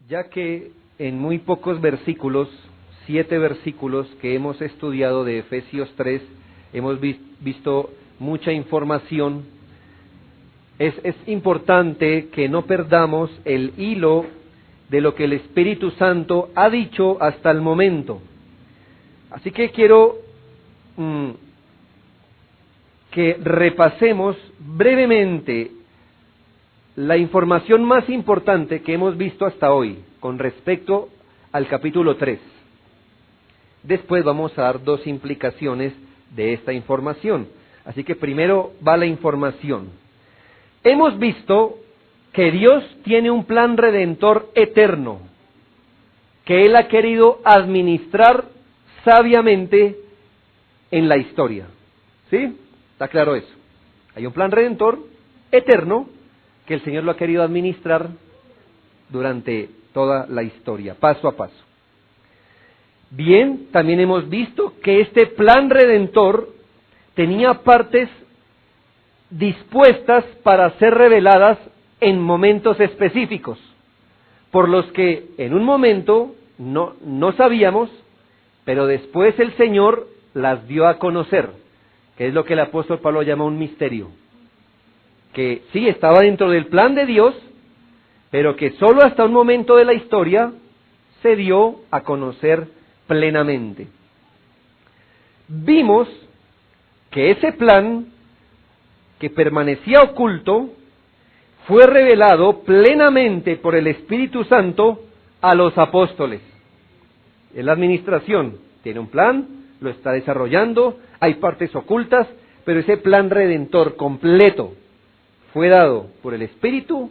Ya que en muy pocos versículos, 7 versículos que hemos estudiado de Efesios 3, hemos visto mucha información, es importante que no perdamos el hilo de lo que el Espíritu Santo ha dicho hasta el momento. Así que quiero que repasemos brevemente la información más importante que hemos visto hasta hoy con respecto al capítulo 3. Después vamos a dar 2 implicaciones de esta información. Así que primero va la información. Hemos visto que Dios tiene un plan redentor eterno, que Él ha querido administrar sabiamente en la historia. ¿Sí? ¿Está claro eso? Hay un plan redentor eterno que el Señor lo ha querido administrar durante toda la historia, paso a paso. Bien, también hemos visto que este plan redentor tenía partes dispuestas para ser reveladas en momentos específicos, por los que en un momento no sabíamos, pero después el Señor las dio a conocer, que es lo que el apóstol Pablo llama un misterio, que sí estaba dentro del plan de Dios, pero que solo hasta un momento de la historia se dio a conocer plenamente. Vimos que ese plan que permanecía oculto fue revelado plenamente por el Espíritu Santo a los apóstoles. En la administración tiene un plan, lo está desarrollando, hay partes ocultas, pero ese plan redentor completo fue dado por el Espíritu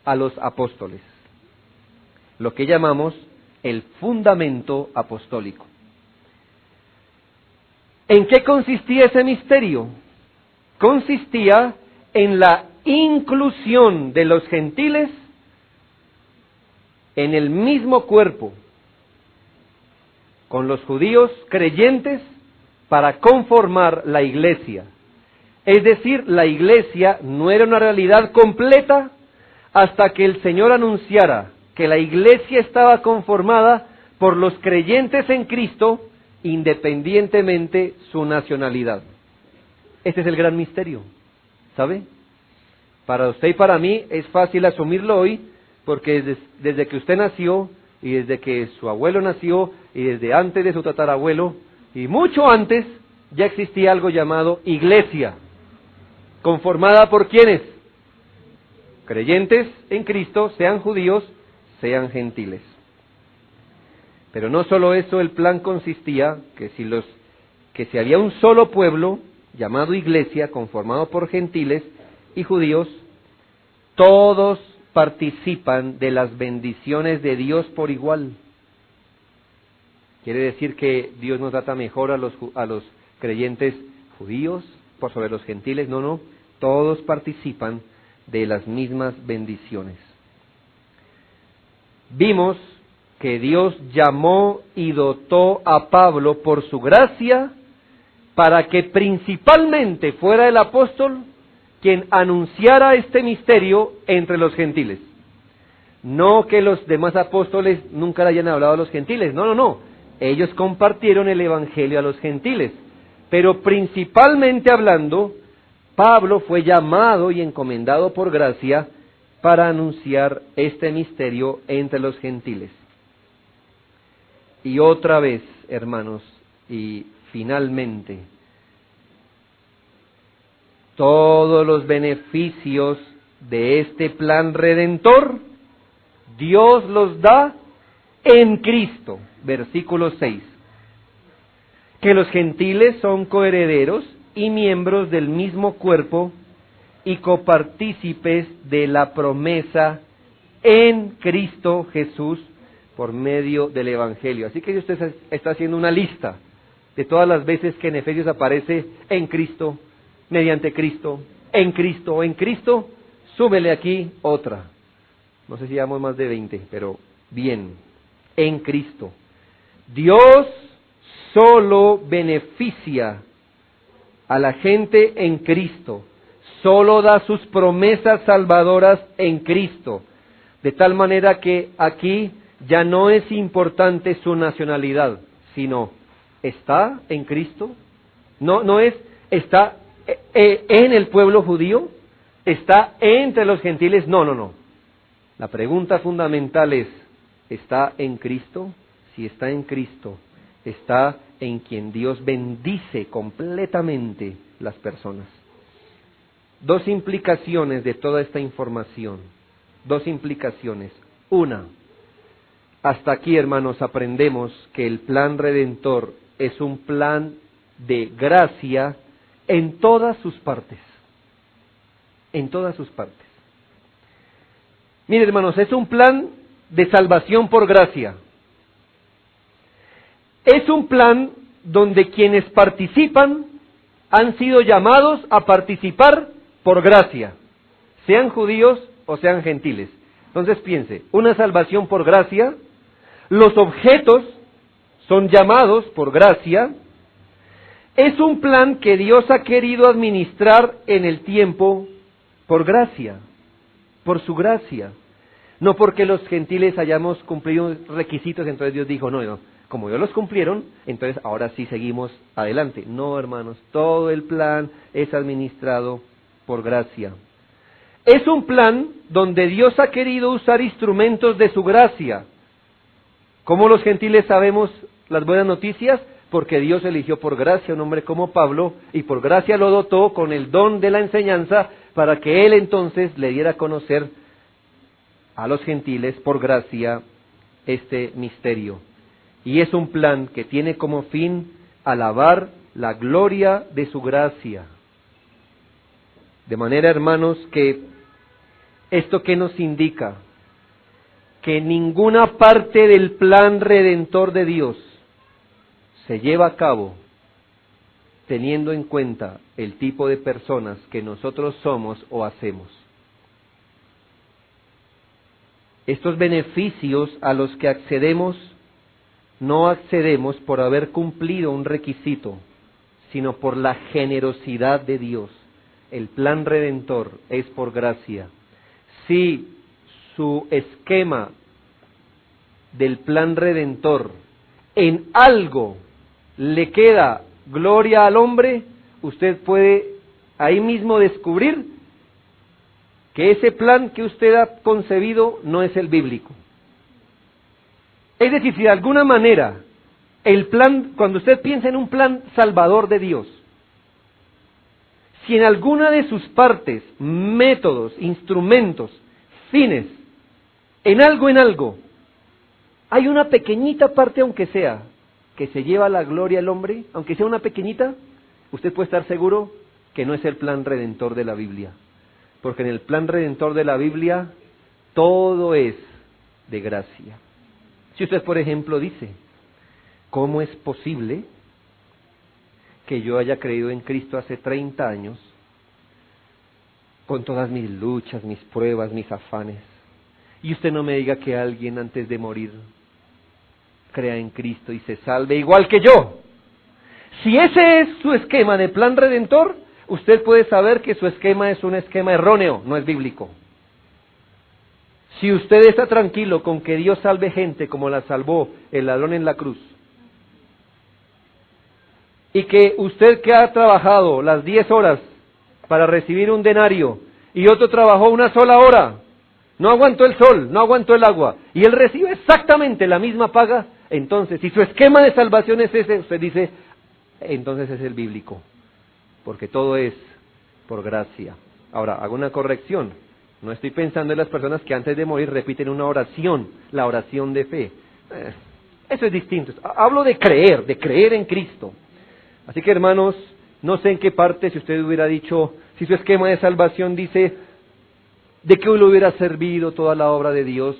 a los apóstoles, lo que llamamos el fundamento apostólico. ¿En qué consistía ese misterio? Consistía en la inclusión de los gentiles en el mismo cuerpo, con los judíos creyentes, para conformar la iglesia. Es decir, la iglesia no era una realidad completa hasta que el Señor anunciara que la iglesia estaba conformada por los creyentes en Cristo, independientemente su nacionalidad. Este es el gran misterio, ¿sabe? Para usted y para mí es fácil asumirlo hoy, porque desde que usted nació, y desde que su abuelo nació, y desde antes de su tatarabuelo, y mucho antes, ya existía algo llamado iglesia, conformada por ¿quiénes? Creyentes en Cristo, sean judíos, sean gentiles. Pero no solo eso, el plan consistía que si había un solo pueblo llamado iglesia, conformado por gentiles y judíos, todos participan de las bendiciones de Dios por igual. ¿Quiere decir que Dios nos trata mejor a los creyentes judíos por sobre los gentiles? No, todos participan de las mismas bendiciones. Vimos que Dios llamó y dotó a Pablo por su gracia para que principalmente fuera el apóstol quien anunciara este misterio entre los gentiles. No que los demás apóstoles nunca le hayan hablado a los gentiles, no. Ellos compartieron el evangelio a los gentiles, pero principalmente hablando, Pablo fue llamado y encomendado por gracia para anunciar este misterio entre los gentiles. Y otra vez, hermanos, y finalmente, todos los beneficios de este plan redentor, Dios los da en Cristo. Versículo 6. Que los gentiles son coherederos y miembros del mismo cuerpo y copartícipes de la promesa en Cristo Jesús por medio del Evangelio. Así que usted está haciendo una lista de todas las veces que en Efesios aparece en Cristo, mediante Cristo, en Cristo, súmele aquí otra. No sé si llevamos más de 20, pero bien, en Cristo. Dios solo beneficia a la gente en Cristo, solo da sus promesas salvadoras en Cristo, De tal manera que aquí ya no es importante su nacionalidad, sino ¿está en Cristo? No es, ¿está en el pueblo judío? ¿Está entre los gentiles? No. La pregunta fundamental es, ¿está en Cristo? Si está en Cristo, está en quien Dios bendice completamente las personas. Dos implicaciones de toda esta información. Dos implicaciones. Una, hasta aquí, hermanos, aprendemos que el plan redentor es un plan de gracia en todas sus partes. En todas sus partes. Miren, hermanos, es un plan de salvación por gracia. Es un plan donde quienes participan han sido llamados a participar por gracia, sean judíos o sean gentiles. Entonces piense, una salvación por gracia, los objetos son llamados por gracia, es un plan que Dios ha querido administrar en el tiempo por gracia, por su gracia. No porque los gentiles hayamos cumplido requisitos, entonces Dios dijo, no, como ellos los cumplieron, entonces ahora sí seguimos adelante. No, hermanos, todo el plan es administrado por gracia. Es un plan donde Dios ha querido usar instrumentos de su gracia. ¿Cómo los gentiles sabemos las buenas noticias? Porque Dios eligió por gracia a un hombre como Pablo y por gracia lo dotó con el don de la enseñanza para que él entonces le diera a conocer a los gentiles por gracia este misterio. Y es un plan que tiene como fin alabar la gloria de su gracia. De manera, hermanos, que esto que nos indica que ninguna parte del plan redentor de Dios se lleva a cabo teniendo en cuenta el tipo de personas que nosotros somos o hacemos. Estos beneficios a los que accedemos, no accedemos por haber cumplido un requisito, sino por la generosidad de Dios. El plan redentor es por gracia. Si su esquema del plan redentor en algo le queda gloria al hombre, usted puede ahí mismo descubrir que ese plan que usted ha concebido no es el bíblico. Es decir, si de alguna manera el plan, cuando usted piensa en un plan salvador de Dios, si en alguna de sus partes, métodos, instrumentos, fines, en algo, hay una pequeñita parte, aunque sea, que se lleva la gloria al hombre, aunque sea una pequeñita, usted puede estar seguro que no es el plan redentor de la Biblia. Porque en el plan redentor de la Biblia, todo es de gracia. Si usted, por ejemplo, dice, ¿cómo es posible que yo haya creído en Cristo hace 30 años, con todas mis luchas, mis pruebas, mis afanes, y usted no me diga que alguien antes de morir crea en Cristo y se salve igual que yo? Si ese es su esquema de plan redentor, usted puede saber que su esquema es un esquema erróneo, no es bíblico. Si usted está tranquilo con que Dios salve gente como la salvó el ladrón en la cruz, y que usted que ha trabajado las 10 horas para recibir un denario, y otro trabajó una sola hora, no aguantó el sol, no aguantó el agua, y él recibe exactamente la misma paga, entonces, si su esquema de salvación es ese, usted dice, entonces es el bíblico, porque todo es por gracia. Ahora, hago una corrección, no estoy pensando en las personas que antes de morir repiten una oración, la oración de fe. Eso es distinto, hablo de creer en Cristo. Así que, hermanos, no sé en qué parte, si usted hubiera dicho, si su esquema de salvación dice, ¿de qué le hubiera servido toda la obra de Dios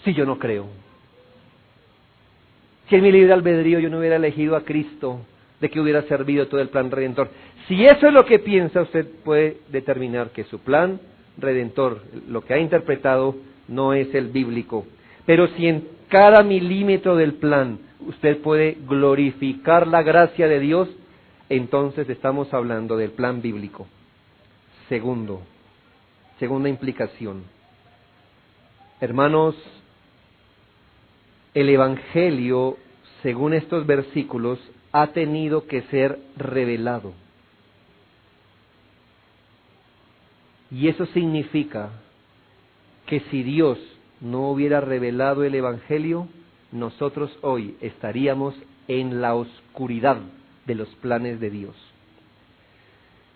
si yo no creo? Si en mi libre albedrío yo no hubiera elegido a Cristo, ¿de qué hubiera servido todo el plan redentor? Si eso es lo que piensa, usted puede determinar que su plan redentor, lo que ha interpretado, no es el bíblico. Pero si en cada milímetro del plan usted puede glorificar la gracia de Dios, entonces estamos hablando del plan bíblico. Segunda implicación. Hermanos, el Evangelio, según estos versículos, ha tenido que ser revelado. Y eso significa que si Dios no hubiera revelado el Evangelio, nosotros hoy estaríamos en la oscuridad de los planes de Dios.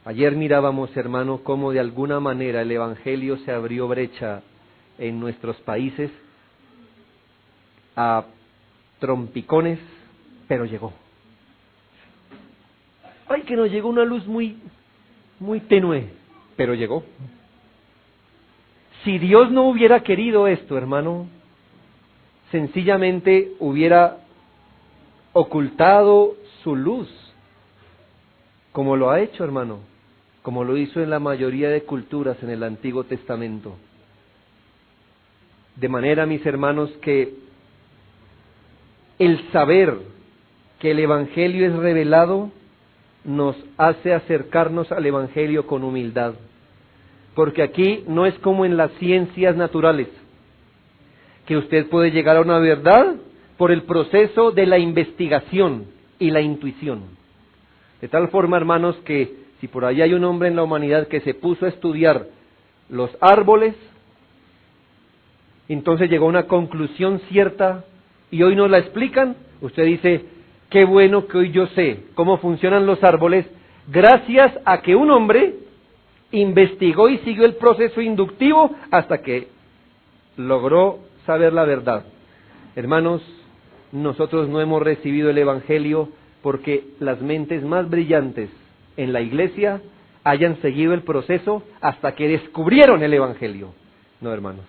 Ayer mirábamos, hermano, cómo de alguna manera el Evangelio se abrió brecha en nuestros países a trompicones, pero llegó. Ay, que nos llegó una luz muy tenue, pero llegó. Si Dios no hubiera querido esto, hermano, sencillamente hubiera ocultado su luz, como lo ha hecho, hermano, como lo hizo en la mayoría de culturas en el Antiguo Testamento. De manera, mis hermanos, que el saber que el Evangelio es revelado nos hace acercarnos al Evangelio con humildad. Porque aquí no es como en las ciencias naturales, que usted puede llegar a una verdad por el proceso de la investigación y la intuición. De tal forma, hermanos, que si por ahí hay un hombre en la humanidad que se puso a estudiar los árboles, entonces llegó a una conclusión cierta y hoy nos la explican, usted dice, qué bueno que hoy yo sé cómo funcionan los árboles, gracias a que un hombre investigó y siguió el proceso inductivo hasta que logró saber la verdad. Hermanos, nosotros no hemos recibido el Evangelio porque las mentes más brillantes en la iglesia hayan seguido el proceso hasta que descubrieron el Evangelio. No, hermanos.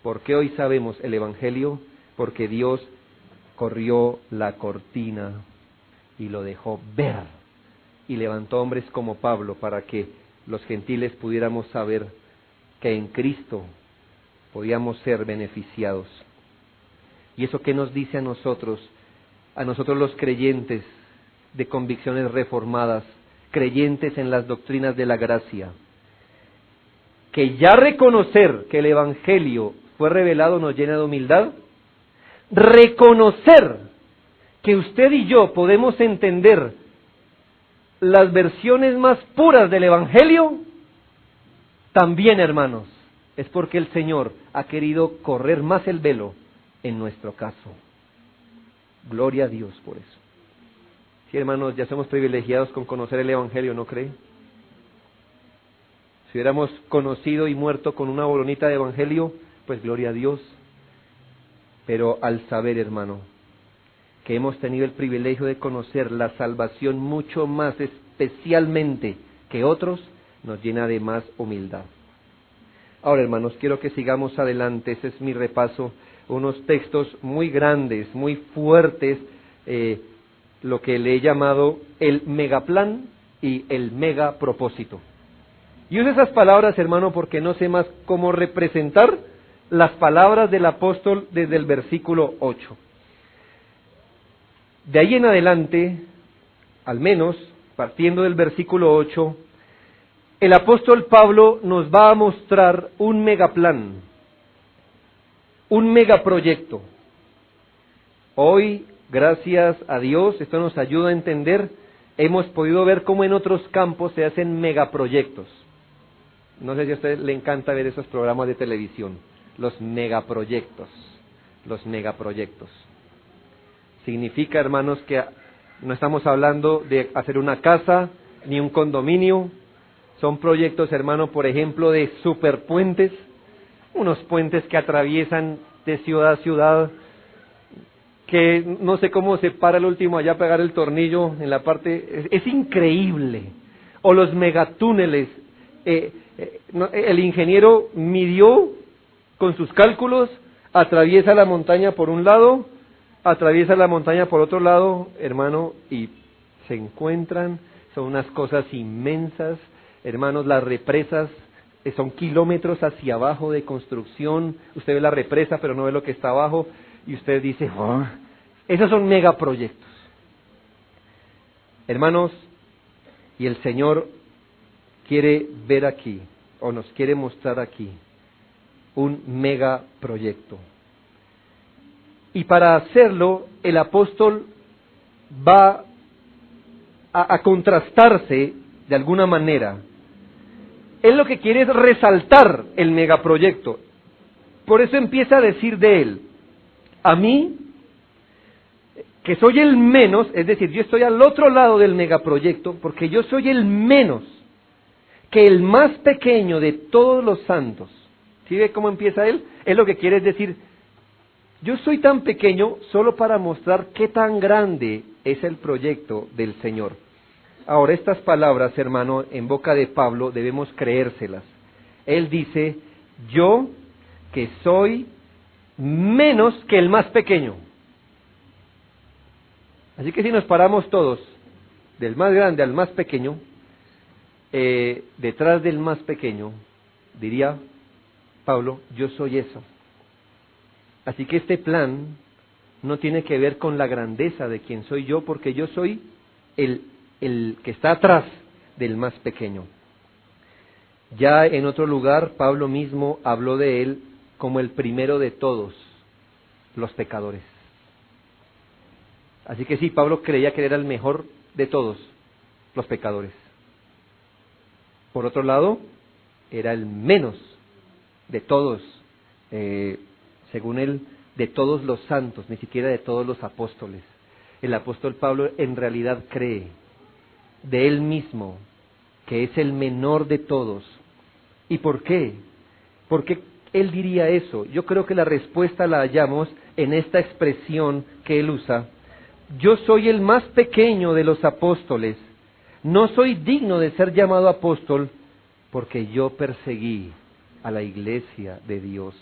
¿Por qué hoy sabemos el Evangelio? Porque Dios corrió la cortina y lo dejó ver y levantó hombres como Pablo para que los gentiles pudiéramos saber que en Cristo podíamos ser beneficiados. ¿Y eso qué nos dice a nosotros los creyentes de convicciones reformadas, creyentes en las doctrinas de la gracia? Que ya reconocer que el Evangelio fue revelado nos llena de humildad, reconocer que usted y yo podemos entender las versiones más puras del Evangelio, también, hermanos, es porque el Señor ha querido correr más el velo en nuestro caso. Gloria a Dios por eso. Sí, hermanos, ya somos privilegiados con conocer el Evangelio, ¿no cree? Si hubiéramos conocido y muerto con una boronita de Evangelio, pues gloria a Dios. Pero al saber, hermano, que hemos tenido el privilegio de conocer la salvación mucho más especialmente que otros, nos llena de más humildad. Ahora, hermanos, quiero que sigamos adelante. Ese es mi repaso. Unos textos muy grandes, muy fuertes, lo que le he llamado el megaplan y el megapropósito. Y uso esas palabras, hermano, porque no sé más cómo representar las palabras del apóstol desde el versículo 8. De ahí en adelante, al menos, partiendo del versículo 8, el apóstol Pablo nos va a mostrar un megaplan, un megaproyecto. Hoy, gracias a Dios, esto nos ayuda a entender, hemos podido ver cómo en otros campos se hacen megaproyectos. No sé si a usted le encanta ver esos programas de televisión, los megaproyectos. Significa, hermanos, que no estamos hablando de hacer una casa ni un condominio. Son proyectos, hermano, por ejemplo, de superpuentes, unos puentes que atraviesan de ciudad a ciudad, que no sé cómo se para el último allá a pegar el tornillo en la parte, es increíble. O los megatúneles, el ingeniero midió con sus cálculos, atraviesa la montaña por un lado, atraviesa la montaña por otro lado, hermano, y se encuentran, son unas cosas inmensas, hermanos. Las represas son kilómetros hacia abajo de construcción, usted ve la represa pero no ve lo que está abajo, y usted dice, oh, esos son megaproyectos. Hermanos, y el Señor quiere ver aquí, o nos quiere mostrar aquí, un megaproyecto. Y para hacerlo, el apóstol va a contrastarse de alguna manera. Él lo que quiere es resaltar el megaproyecto. Por eso empieza a decir de él, a mí, que soy el menos, es decir, yo estoy al otro lado del megaproyecto, porque yo soy el menos, que el más pequeño de todos los santos. ¿Sí ve cómo empieza él? Él lo que quiere es decir, yo soy tan pequeño solo para mostrar qué tan grande es el proyecto del Señor. Ahora, estas palabras, hermano, en boca de Pablo debemos creérselas. Él dice, yo que soy menos que el más pequeño. Así que si nos paramos todos, del más grande al más pequeño, detrás del más pequeño, diría Pablo, yo soy eso. Así que este plan no tiene que ver con la grandeza de quien soy yo, porque yo soy el que está atrás del más pequeño. Ya en otro lugar, Pablo mismo habló de él como el primero de todos los pecadores. Así que sí, Pablo creía que él era el mejor de todos los pecadores. Por otro lado, era el menos de todos, según él, de todos los santos, ni siquiera de todos los apóstoles. El apóstol Pablo en realidad cree de él mismo que es el menor de todos. ¿Y por qué? ¿Por qué él diría eso? Yo creo que la respuesta la hallamos en esta expresión que él usa. Yo soy el más pequeño de los apóstoles. No soy digno de ser llamado apóstol porque yo perseguí a la iglesia de Dios.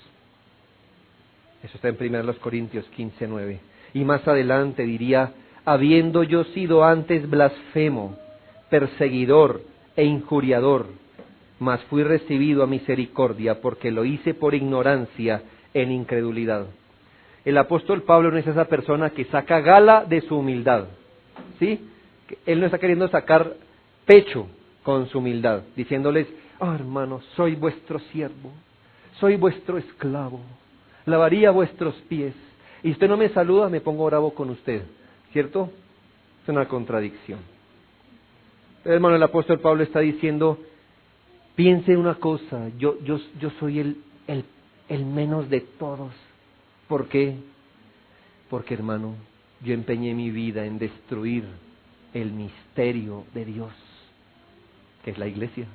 Eso está en 1 Corintios 15:9. Y más adelante diría, habiendo yo sido antes blasfemo, perseguidor e injuriador, mas fui recibido a misericordia porque lo hice por ignorancia en incredulidad. El apóstol Pablo no es esa persona que saca gala de su humildad, ¿sí? Él no está queriendo sacar pecho con su humildad, diciéndoles, hermanos, soy vuestro siervo, soy vuestro esclavo, lavaría vuestros pies, y usted no me saluda, me pongo bravo con usted, ¿cierto? Es una contradicción. Pero, hermano, el apóstol Pablo está diciendo, piense una cosa, yo soy el menos de todos. ¿Por qué? Porque, hermano, yo empeñé mi vida en destruir el misterio de Dios, que es la iglesia.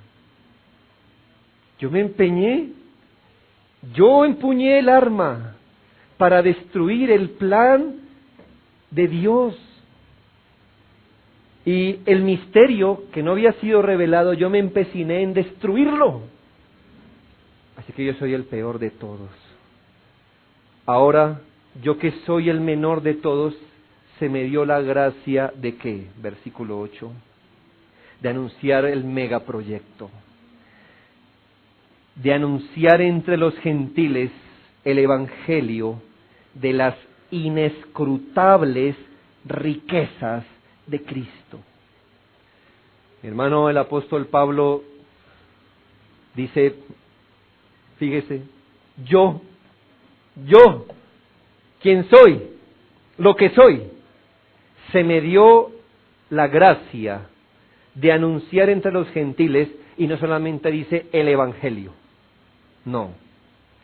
Yo me empeñé, yo empuñé el arma para destruir el plan de Dios. Y el misterio que no había sido revelado, yo me empeciné en destruirlo. Así que yo soy el peor de todos. Ahora, yo que soy el menor de todos, se me dio la gracia de ¿qué? Versículo 8. De anunciar el megaproyecto. De anunciar entre los gentiles el evangelio de las inescrutables riquezas de Cristo. Mi hermano, el apóstol Pablo dice, fíjese, yo, quien soy, lo que soy, se me dio la gracia de anunciar entre los gentiles, y no solamente dice el evangelio, no.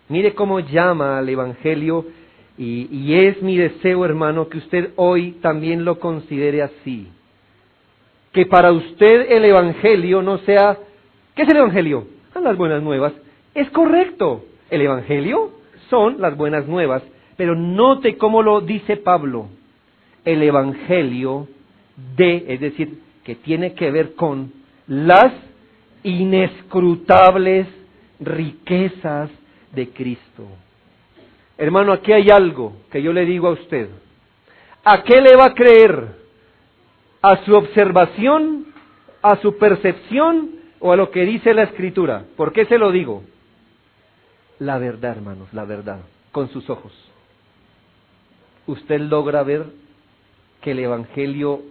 Mire cómo llama al evangelio, y es mi deseo, hermano, que usted hoy también lo considere así. Que para usted el evangelio no sea, ¿qué es el evangelio? Son las buenas nuevas. Es correcto, el evangelio son las buenas nuevas, pero note cómo lo dice Pablo. El evangelio es decir, que tiene que ver con las inescrutables riquezas de Cristo. Hermano, aquí hay algo que yo le digo a usted. ¿A qué le va a creer? ¿A su observación? ¿A su percepción? ¿O a lo que dice la Escritura? ¿Por qué se lo digo? La verdad, hermanos, la verdad, con sus ojos. ¿Usted logra ver que el Evangelio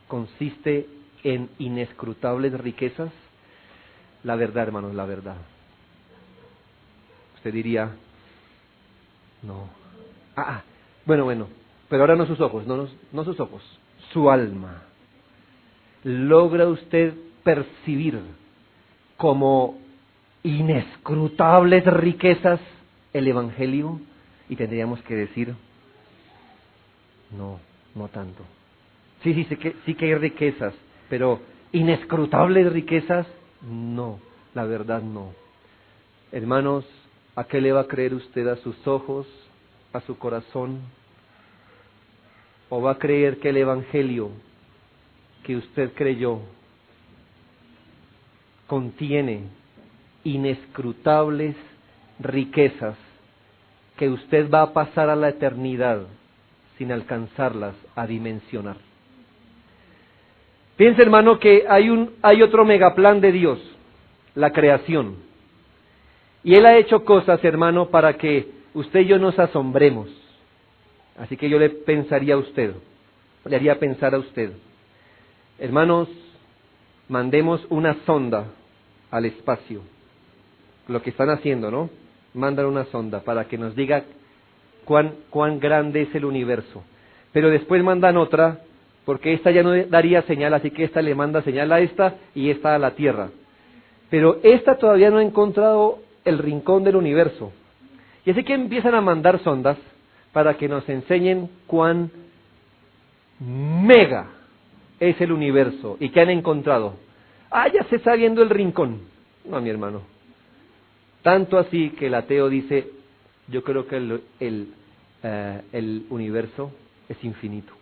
consiste en inescrutables riquezas? La verdad, hermanos, la verdad. Usted diría, no. Bueno, pero ahora no sus ojos, no sus ojos, su alma. ¿Logra usted percibir como inescrutables riquezas el Evangelio? Y tendríamos que decir, no tanto. Sí, sí que hay riquezas, pero inescrutables riquezas, no, la verdad no. Hermanos, ¿a qué le va a creer usted? ¿A sus ojos? ¿A su corazón? ¿O va a creer que el Evangelio que usted creyó contiene inescrutables riquezas que usted va a pasar a la eternidad sin alcanzarlas a dimensionar? Piensa, hermano, que hay otro megaplan de Dios, la creación. Y Él ha hecho cosas, hermano, para que usted y yo nos asombremos. Así que yo le haría pensar a usted, hermanos, mandemos una sonda al espacio. Lo que están haciendo, ¿no? Mandan una sonda para que nos diga cuán grande es el universo. Pero después mandan otra, porque esta ya no daría señal, así que esta le manda señal a esta y esta a la Tierra. Pero esta todavía no ha encontrado el rincón del universo. Y así que empiezan a mandar sondas para que nos enseñen cuán mega es el universo. ¿Y qué han encontrado? Ya se está viendo el rincón. No, mi hermano. Tanto así que el ateo dice, yo creo que el universo es infinito.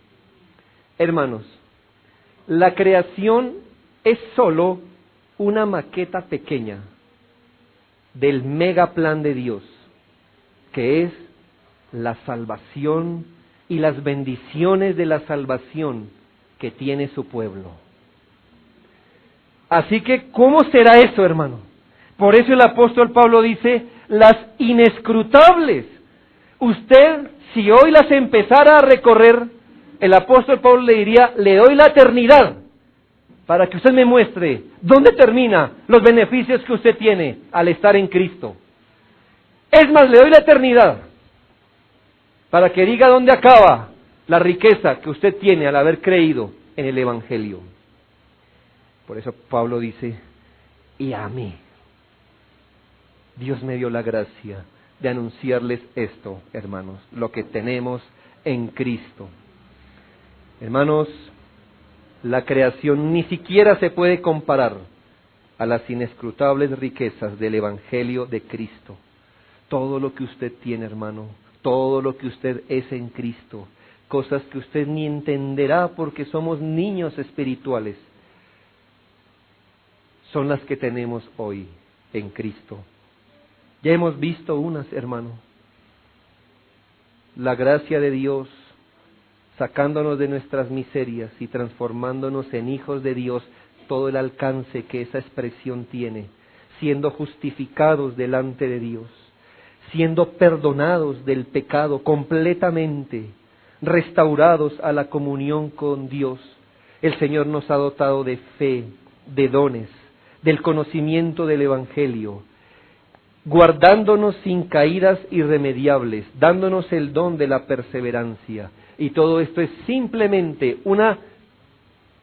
Hermanos, la creación es solo una maqueta pequeña del megaplan de Dios, que es la salvación y las bendiciones de la salvación que tiene su pueblo. Así que, ¿cómo será eso, hermano? Por eso el apóstol Pablo dice, las inescrutables. Usted, si hoy las empezara a recorrer, el apóstol Pablo le diría, le doy la eternidad, para que usted me muestre dónde termina los beneficios que usted tiene al estar en Cristo. Es más, le doy la eternidad, para que diga dónde acaba la riqueza que usted tiene al haber creído en el Evangelio. Por eso Pablo dice, y a mí, Dios me dio la gracia de anunciarles esto, hermanos, lo que tenemos en Cristo. Hermanos, la creación ni siquiera se puede comparar a las inescrutables riquezas del Evangelio de Cristo. Todo lo que usted tiene, hermano, todo lo que usted es en Cristo, cosas que usted ni entenderá porque somos niños espirituales, son las que tenemos hoy en Cristo. Ya hemos visto unas, hermano. La gracia de Dios sacándonos de nuestras miserias y transformándonos en hijos de Dios, todo el alcance que esa expresión tiene, siendo justificados delante de Dios, siendo perdonados del pecado completamente, restaurados a la comunión con Dios. El Señor nos ha dotado de fe, de dones, del conocimiento del Evangelio, guardándonos sin caídas irremediables, dándonos el don de la perseverancia. Y todo esto es simplemente una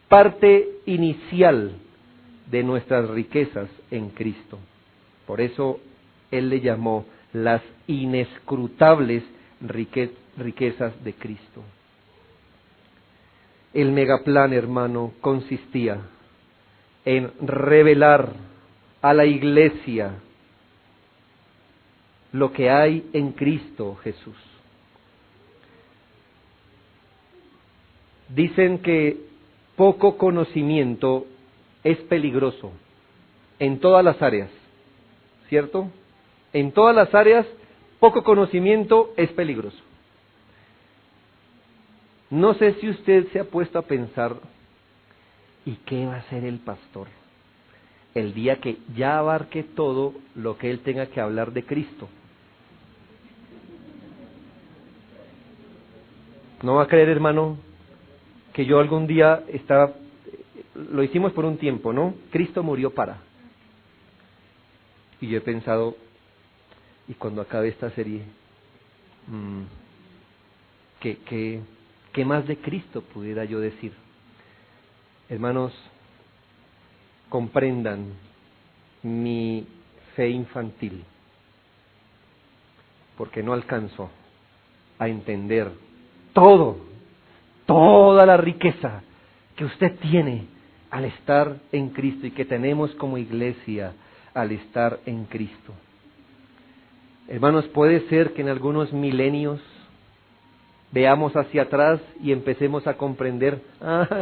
parte inicial de nuestras riquezas en Cristo. Por eso Él le llamó las inescrutables riquezas de Cristo. El megaplan, hermano, consistía en revelar a la iglesia lo que hay en Cristo Jesús. Dicen que poco conocimiento es peligroso en todas las áreas, ¿cierto? En todas las áreas, poco conocimiento es peligroso. No sé si usted se ha puesto a pensar, ¿y qué va a hacer el pastor el día que ya abarque todo lo que él tenga que hablar de Cristo? ¿No va a creer, hermano, que yo algún día lo hicimos por un tiempo, ¿no? Cristo murió para. Y yo he pensado, Y cuando acabe esta serie, ¿qué más de Cristo pudiera yo decir? Hermanos, comprendan mi fe infantil, porque no alcanzo a entender toda la riqueza que usted tiene al estar en Cristo y que tenemos como iglesia al estar en Cristo. Hermanos, puede ser que en algunos milenios veamos hacia atrás y empecemos a comprender,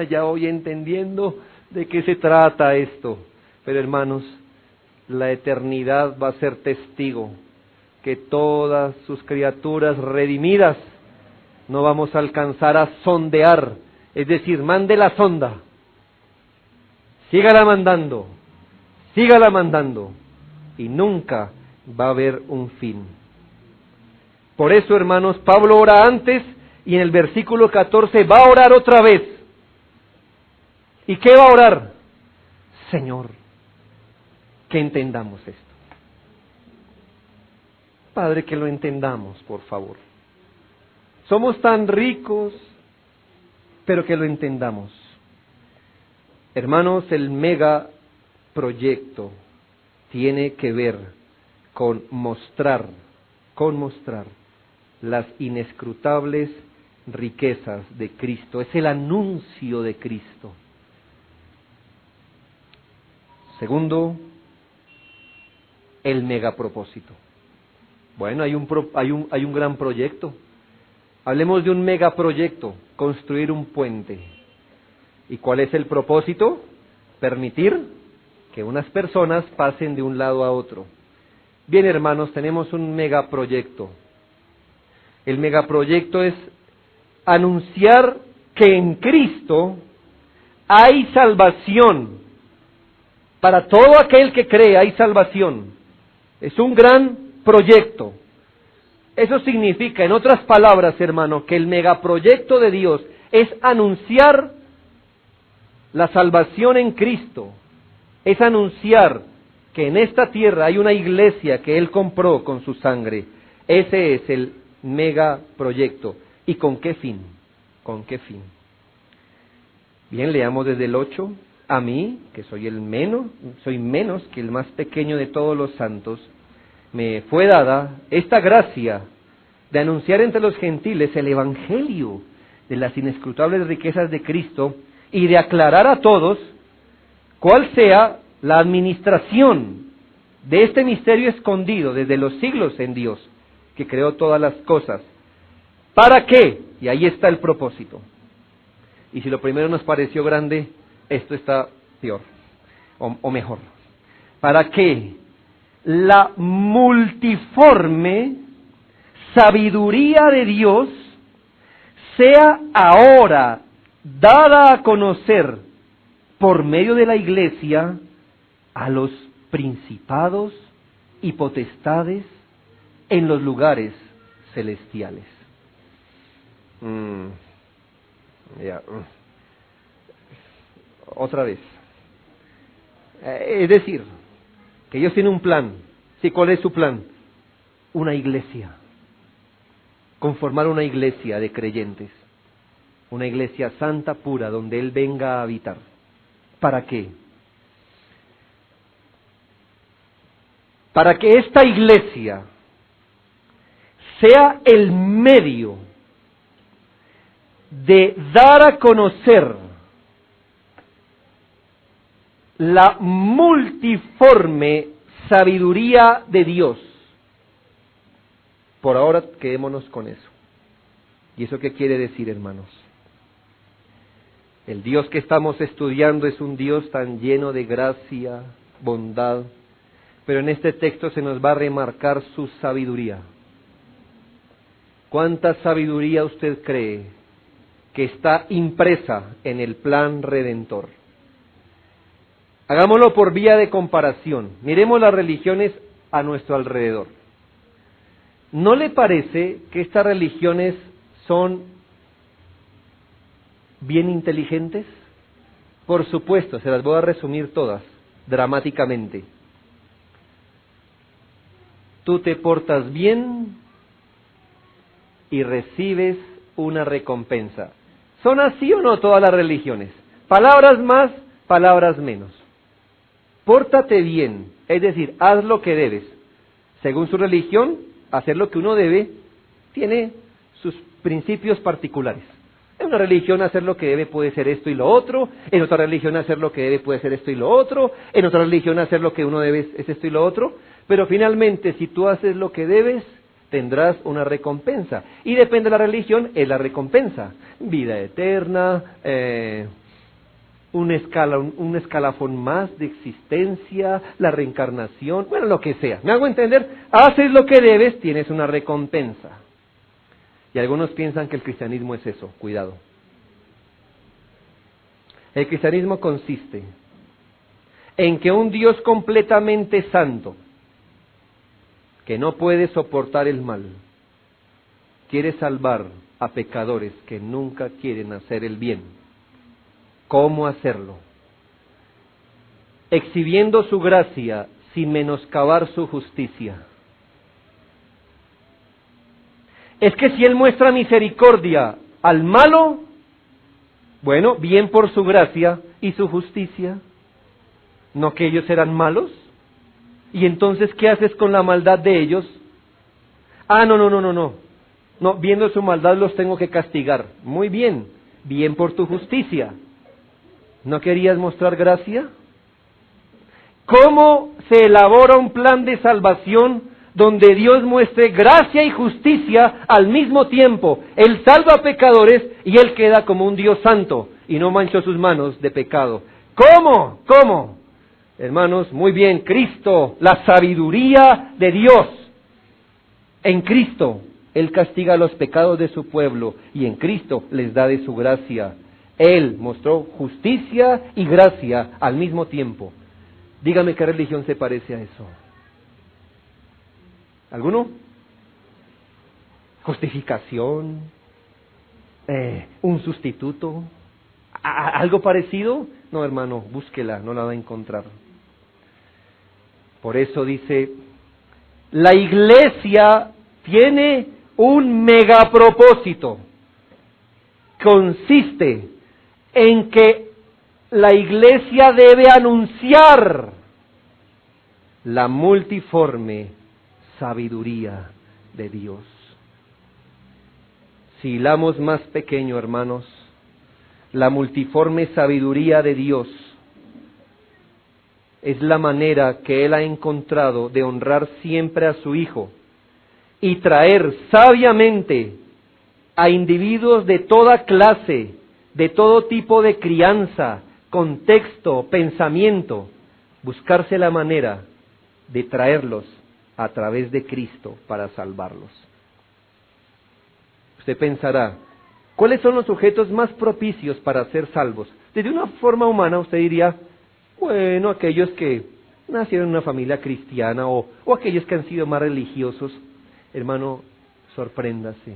ya voy entendiendo de qué se trata esto. Pero hermanos, la eternidad va a ser testigo que todas sus criaturas redimidas no vamos a alcanzar a sondear, es decir, mande la sonda, sígala mandando, y nunca va a haber un fin. Por eso, hermanos, Pablo ora antes y en el versículo 14 va a orar otra vez. ¿Y qué va a orar? Señor, que entendamos esto. Padre, que lo entendamos, por favor. Somos tan ricos, pero que lo entendamos. Hermanos, el megaproyecto tiene que ver con mostrar las inescrutables riquezas de Cristo. Es el anuncio de Cristo. Segundo, el megapropósito. Bueno, hay un gran proyecto. Hablemos de un megaproyecto, construir un puente. ¿Y cuál es el propósito? Permitir que unas personas pasen de un lado a otro. Bien, hermanos, tenemos un megaproyecto. El megaproyecto es anunciar que en Cristo hay salvación. Para todo aquel que cree hay salvación. Es un gran proyecto. Eso significa, en otras palabras, hermano, que el megaproyecto de Dios es anunciar la salvación en Cristo. Es anunciar que en esta tierra hay una iglesia que Él compró con su sangre. Ese es el megaproyecto. ¿Y con qué fin? ¿Con qué fin? Bien, leamos desde el 8. A mí, que soy menos que el más pequeño de todos los santos, me fue dada esta gracia de anunciar entre los gentiles el evangelio de las inescrutables riquezas de Cristo y de aclarar a todos cuál sea la administración de este misterio escondido desde los siglos en Dios, que creó todas las cosas. ¿Para qué? Y ahí está el propósito. Y si lo primero nos pareció grande, esto está peor, o mejor. ¿Para qué? La multiforme sabiduría de Dios sea ahora dada a conocer por medio de la iglesia a los principados y potestades en los lugares celestiales. Otra vez. Es decir, que Dios tiene un plan. ¿Sí? ¿Cuál es su plan? Una iglesia. Conformar una iglesia de creyentes. Una iglesia santa, pura, donde Él venga a habitar. ¿Para qué? Para que esta iglesia sea el medio de dar a conocer la multiforme sabiduría de Dios. Por ahora quedémonos con eso. ¿Y eso qué quiere decir, hermanos? El Dios que estamos estudiando es un Dios tan lleno de gracia, bondad, pero en este texto se nos va a remarcar su sabiduría. ¿Cuánta sabiduría usted cree que está impresa en el plan redentor? Hagámoslo por vía de comparación. Miremos las religiones a nuestro alrededor. ¿No le parece que estas religiones son bien inteligentes? Por supuesto, se las voy a resumir todas, dramáticamente. tú te portas bien y recibes una recompensa. ¿Son así o no todas las religiones? Palabras más, palabras menos. Pórtate bien, es decir, haz lo que debes. Según su religión, hacer lo que uno debe tiene sus principios particulares. En una religión hacer lo que debe puede ser esto y lo otro, en otra religión hacer lo que debe puede ser esto y lo otro, en otra religión hacer lo que uno debe es esto y lo otro, pero finalmente si tú haces lo que debes, tendrás una recompensa. Y depende de la religión, es la recompensa. Vida eterna, un escalafón más de existencia, la reencarnación, bueno, lo que sea. ¿Me hago entender? Haces lo que debes, tienes una recompensa. Y algunos piensan que el cristianismo es eso, cuidado. El cristianismo consiste en que un Dios completamente santo, que no puede soportar el mal, quiere salvar a pecadores que nunca quieren hacer el bien. ¿Cómo hacerlo? Exhibiendo su gracia sin menoscabar su justicia. Es que si Él muestra misericordia al malo, bueno, bien por su gracia y su justicia, ¿no que ellos eran malos? ¿Y entonces qué haces con la maldad de ellos? No, viendo su maldad los tengo que castigar. Muy bien, bien por tu justicia. ¿No querías mostrar gracia? ¿Cómo se elabora un plan de salvación donde Dios muestre gracia y justicia al mismo tiempo? Él salva a pecadores y Él queda como un Dios santo y no manchó sus manos de pecado. ¿Cómo? ¿Cómo? Hermanos, muy bien, Cristo, la sabiduría de Dios. En Cristo, Él castiga los pecados de su pueblo y en Cristo les da de su gracia. Él mostró justicia y gracia al mismo tiempo. Dígame qué religión se parece a eso. ¿Alguno? Justificación, un sustituto, ¿algo parecido? No, hermano, búsquela, no la va a encontrar. Por eso dice, la iglesia tiene un megapropósito. Consiste en que la iglesia debe anunciar la multiforme sabiduría de Dios. Si hilamos más pequeño, hermanos, la multiforme sabiduría de Dios es la manera que Él ha encontrado de honrar siempre a su Hijo y traer sabiamente a individuos de toda clase, de todo tipo de crianza, contexto, pensamiento, buscarse la manera de traerlos a través de Cristo para salvarlos. Usted pensará, ¿cuáles son los sujetos más propicios para ser salvos? Desde una forma humana usted diría, bueno, aquellos que nacieron en una familia cristiana o aquellos que han sido más religiosos. Hermano, sorpréndase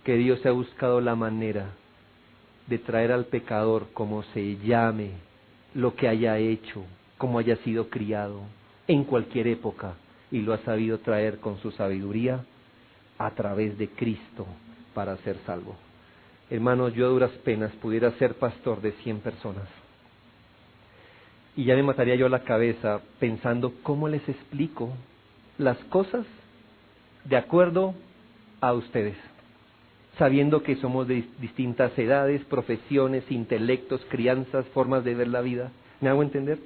que Dios ha buscado la manera de traer al pecador como se llame, lo que haya hecho, como haya sido criado, en cualquier época, y lo ha sabido traer con su sabiduría a través de Cristo para ser salvo. Hermanos, yo a duras penas pudiera ser pastor de 100 personas. Y ya me mataría yo la cabeza pensando cómo les explico las cosas de acuerdo a ustedes, sabiendo que somos de distintas edades, profesiones, intelectos, crianzas, formas de ver la vida. ¿Me hago entender?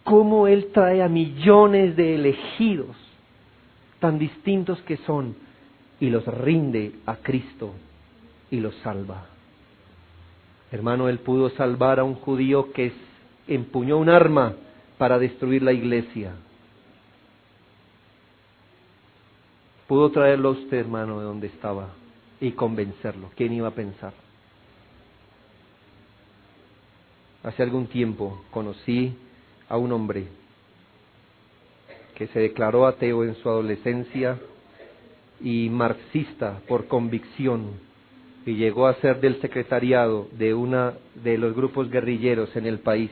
Cómo Él trae a millones de elegidos, tan distintos que son, y los rinde a Cristo y los salva. Hermano, Él pudo salvar a un judío que empuñó un arma para destruir la iglesia. Pudo traerlo a usted, hermano, de donde estaba y convencerlo. ¿Quién iba a pensar? Hace algún tiempo conocí a un hombre que se declaró ateo en su adolescencia y marxista por convicción, y llegó a ser del secretariado de los grupos guerrilleros en el país.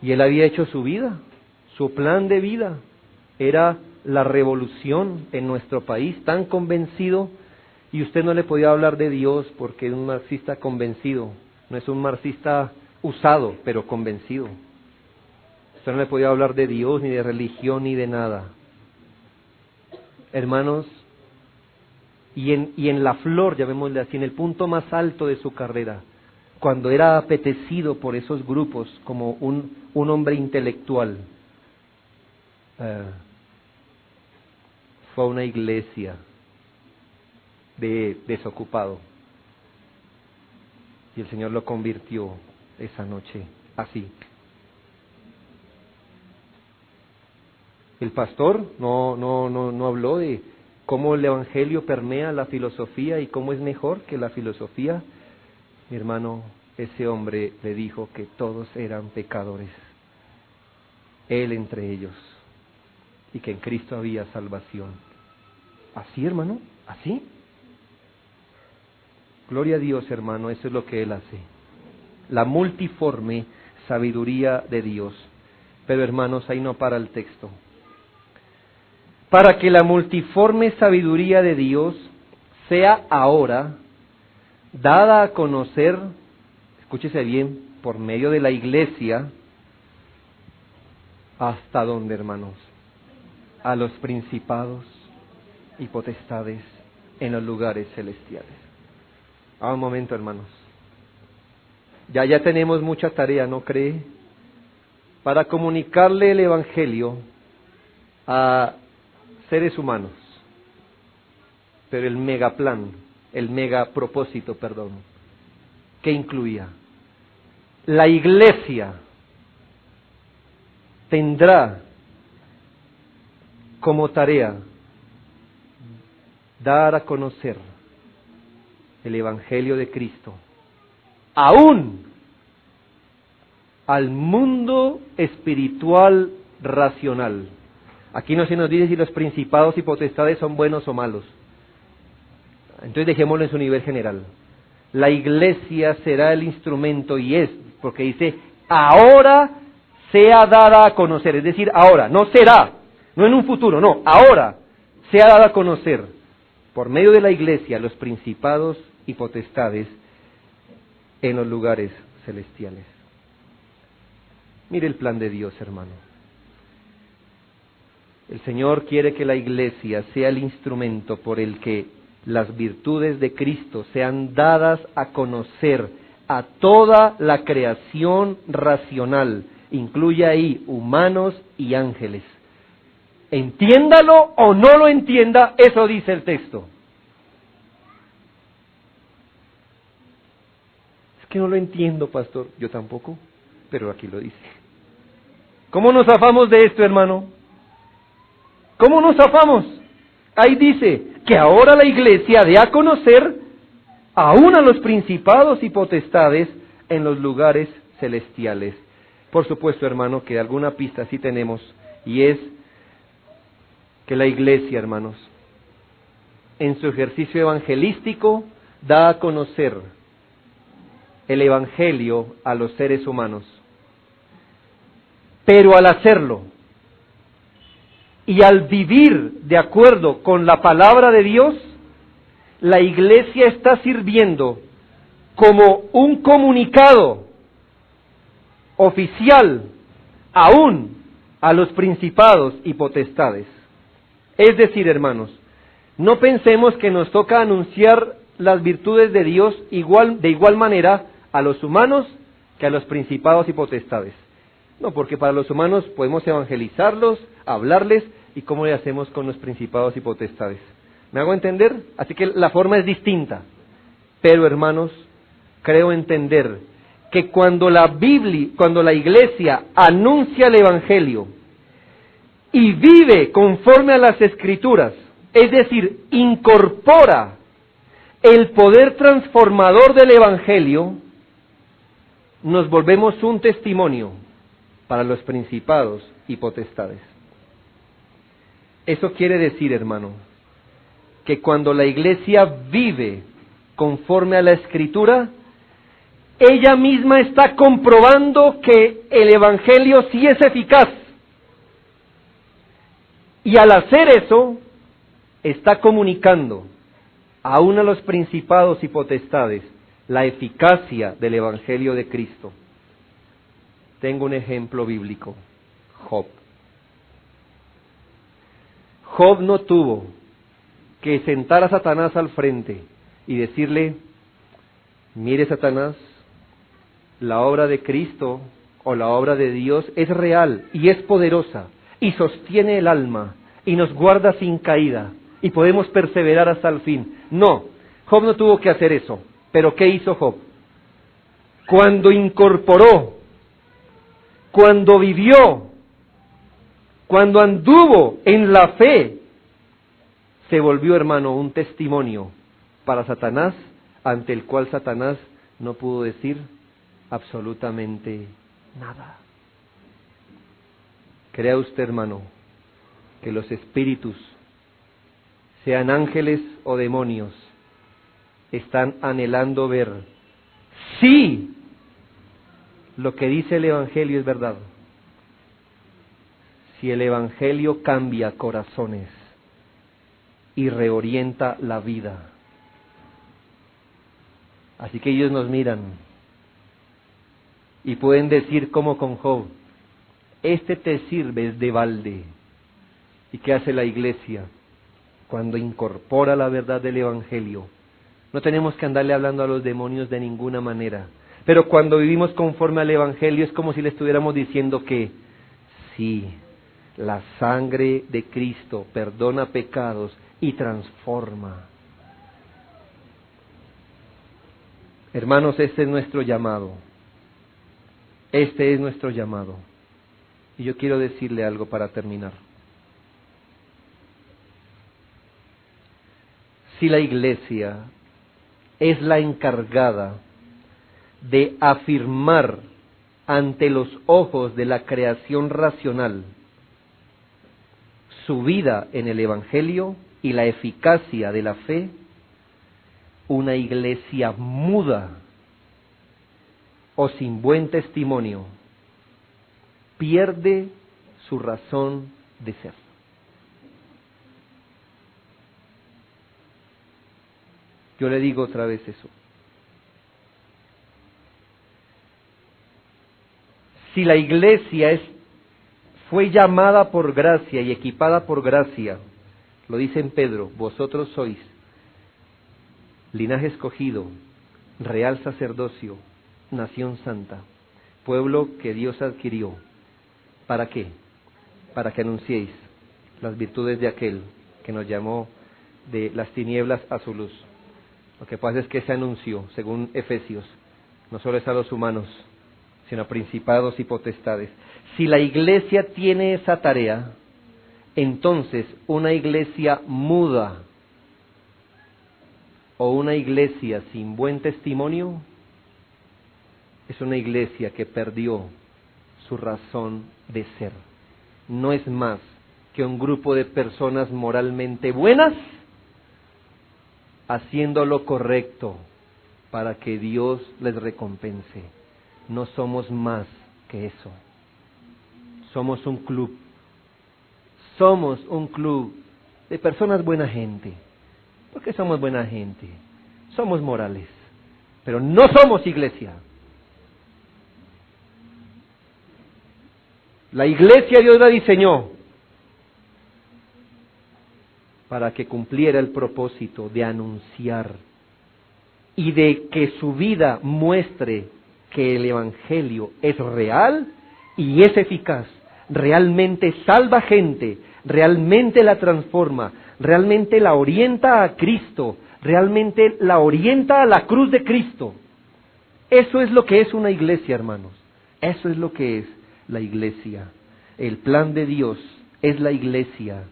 Y él había hecho su vida, su plan de vida, era la revolución en nuestro país, tan convencido, y usted no le podía hablar de Dios porque es un marxista convencido, no es un marxista usado, pero convencido. Usted no le podía hablar de Dios, ni de religión, ni de nada. Hermanos, y en la flor, llamémosle así, en el punto más alto de su carrera, cuando era apetecido por esos grupos como un hombre intelectual, fue a una iglesia de desocupado. Y el Señor lo convirtió esa noche así. El pastor no habló de cómo el Evangelio permea la filosofía y cómo es mejor que la filosofía. Mi hermano, ese hombre le dijo que todos eran pecadores, él entre ellos, y que en Cristo había salvación. ¿Así, hermano? ¿Así? Gloria a Dios, hermano, eso es lo que él hace. La multiforme sabiduría de Dios. Pero, hermanos, ahí no para el texto. Para que la multiforme sabiduría de Dios sea ahora dada a conocer, escúchese bien, por medio de la iglesia, ¿hasta dónde, hermanos? A los principados y potestades en los lugares celestiales. Un momento, hermanos. Ya tenemos mucha tarea, ¿no cree? Para comunicarle el Evangelio a seres humanos. Pero el megaplan, el megapropósito, ¿qué incluía? La iglesia tendrá como tarea dar a conocer el Evangelio de Cristo, aún al mundo espiritual racional. Aquí no se nos dice si los principados y potestades son buenos o malos. Entonces dejémoslo en su nivel general. La iglesia será el instrumento, y es, porque dice, ahora sea dada a conocer, es decir, ahora, no será, no en un futuro, no, ahora sea dada a conocer, por medio de la iglesia, los principados y potestades en los lugares celestiales. Mire el plan de Dios, hermano. El Señor quiere que la iglesia sea el instrumento por el que las virtudes de Cristo sean dadas a conocer a toda la creación racional, incluye ahí humanos y ángeles. Entiéndalo o no lo entienda, eso dice el texto. Es que no lo entiendo, pastor. Yo tampoco, pero aquí lo dice. ¿Cómo nos zafamos de esto, hermano? ¿Cómo nos zafamos? Ahí dice que ahora la iglesia dé a conocer aún a los principados y potestades en los lugares celestiales. Por supuesto, hermano, que alguna pista sí tenemos, y es que la iglesia, hermanos, en su ejercicio evangelístico, da a conocer el evangelio a los seres humanos. Pero al hacerlo, y al vivir de acuerdo con la palabra de Dios, la iglesia está sirviendo como un comunicado oficial aún a los principados y potestades. Es decir, hermanos, no pensemos que nos toca anunciar las virtudes de Dios de igual manera a los humanos que a los principados y potestades. No, porque para los humanos podemos evangelizarlos, hablarles, ¿y cómo le hacemos con los principados y potestades? ¿Me hago entender? Así que la forma es distinta. Pero, hermanos, creo entender que cuando la iglesia anuncia el evangelio y vive conforme a las Escrituras, es decir, incorpora el poder transformador del evangelio, nos volvemos un testimonio para los principados y potestades. Eso quiere decir, hermano, que cuando la iglesia vive conforme a la Escritura, ella misma está comprobando que el evangelio sí es eficaz. Y al hacer eso, está comunicando aún a los principados y potestades la eficacia del Evangelio de Cristo. Tengo un ejemplo bíblico, Job. Job no tuvo que sentar a Satanás al frente y decirle, mire Satanás, la obra de Cristo o la obra de Dios es real y es poderosa y sostiene el alma y nos guarda sin caída y podemos perseverar hasta el fin. No, Job no tuvo que hacer eso. Pero ¿qué hizo Job? Cuando incorporó, cuando vivió, cuando anduvo en la fe, se volvió, hermano, un testimonio para Satanás, ante el cual Satanás no pudo decir absolutamente nada. Crea usted, hermano, que los espíritus, sean ángeles o demonios, están anhelando ver si lo que dice el Evangelio es verdad. Si el Evangelio cambia corazones y reorienta la vida. Así que ellos nos miran y pueden decir como con Job, este te sirve de balde. ¿Y qué hace la iglesia? Cuando incorpora la verdad del Evangelio, no tenemos que andarle hablando a los demonios de ninguna manera, pero cuando vivimos conforme al Evangelio es como si le estuviéramos diciendo que sí, la sangre de Cristo perdona pecados y transforma. Hermanos, este es nuestro llamado. Este es nuestro llamado. Y yo quiero decirle algo para terminar. Si la iglesia es la encargada de afirmar ante los ojos de la creación racional su vida en el Evangelio y la eficacia de la fe, una iglesia muda o sin buen testimonio pierde su razón de ser. Yo le digo otra vez eso. Si la iglesia fue llamada por gracia y equipada por gracia, lo dice en Pedro, vosotros sois linaje escogido, real sacerdocio, nación santa, pueblo que Dios adquirió. ¿Para qué? Para que anunciéis las virtudes de aquel que nos llamó de las tinieblas a su luz. Lo que pasa es que ese anuncio, según Efesios, no solo es a los humanos, sino a principados y potestades. Si la iglesia tiene esa tarea, entonces una iglesia muda o una iglesia sin buen testimonio es una iglesia que perdió su razón de ser. No es más que un grupo de personas moralmente buenas haciendo lo correcto para que Dios les recompense. No somos más que eso. Somos un club. Somos un club de personas buena gente. ¿Por qué somos buena gente? Somos morales, pero no somos iglesia. La iglesia Dios la diseñó para que cumpliera el propósito de anunciar y de que su vida muestre que el Evangelio es real y es eficaz, realmente salva gente, realmente la transforma, realmente la orienta a Cristo, realmente la orienta a la cruz de Cristo. Eso es lo que es una iglesia, hermanos. Eso es lo que es la iglesia. El plan de Dios es la iglesia,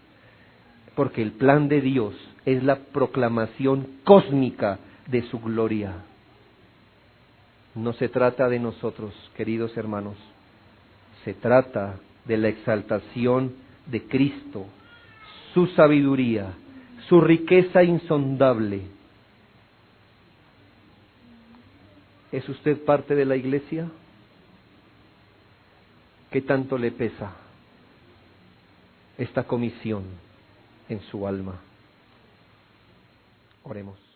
porque el plan de Dios es la proclamación cósmica de su gloria. No se trata de nosotros, queridos hermanos, se trata de la exaltación de Cristo, su sabiduría, su riqueza insondable. ¿Es usted parte de la iglesia? ¿Qué tanto le pesa? esta comisión en su alma. Oremos.